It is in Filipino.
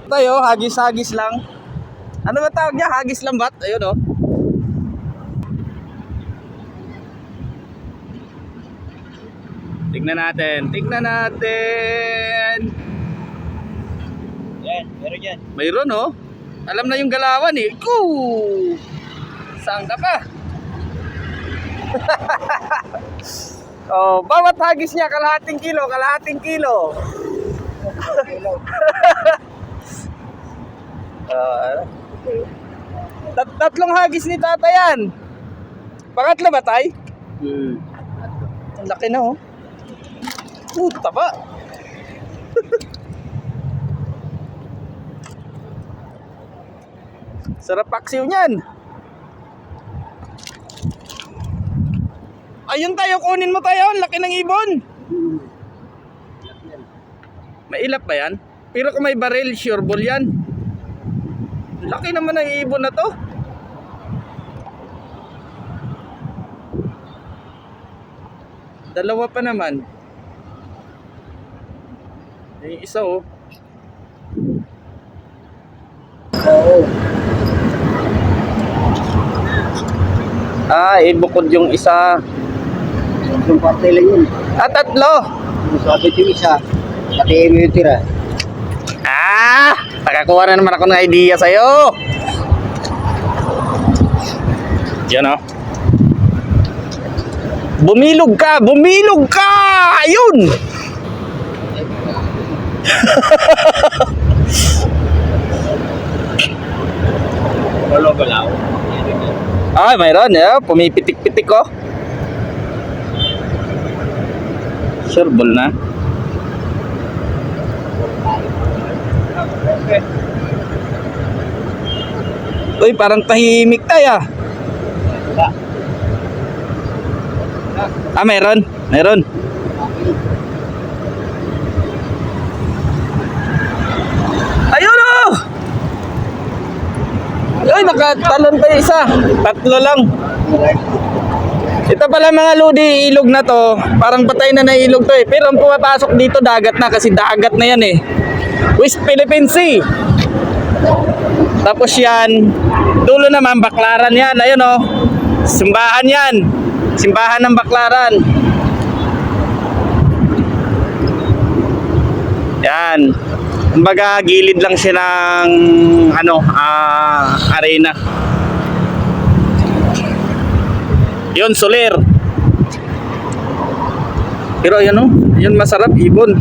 Tayo, hagis-hagis lang. Ano ba tawag niya? Hagis lambat? Ayun oh. Tignan natin. Yan, meron yan. Mayroon oh. Alam na yung galawan eh. Koo! Saan ka pa? Oh, bawat hagis niya kalahating kilo. Tatlong hagis ni tata yan. Pangatlo ba tay? Ang laki na oh. Taba. Sarap paksiw niyan. Ayun tayo, kunin mo tayo. Ang laki ng ibon. Mailap ba yan? Pero kung may baril, sure ball yan. Laki naman ng ibon na to. Dalawa pa naman. Yung isa oh. Ibukod yung isa. Yung parte lang yun. Tatlo. Sabi yung isa. Pati mo yung tira. Nakakuha na naman ako ng idea sa'yo. Diyan oh. Bumilog ka! Ayun! Galaw. Mayroon eh. Pumipitik-pitik oh. Sure ball na. Uy, parang tahimik tayo Meron. Ayun oh! Ay, nakatalon pa isa. Tatlo lang. Ito pala mga lodi, ilog na to. Parang patay na ilog to eh. Pero ang pumapasok dito dagat na kasi dagat na yan eh. West Philippine Sea. Tapos yan, dulo naman Baklaran yan. Ayun oh. Simbahan yan. Simbahan ng Baklaran. Yan. Kumbaga gilid lang siya ng arena. Yun, soler. Pero yan oh, yun masarap ibon.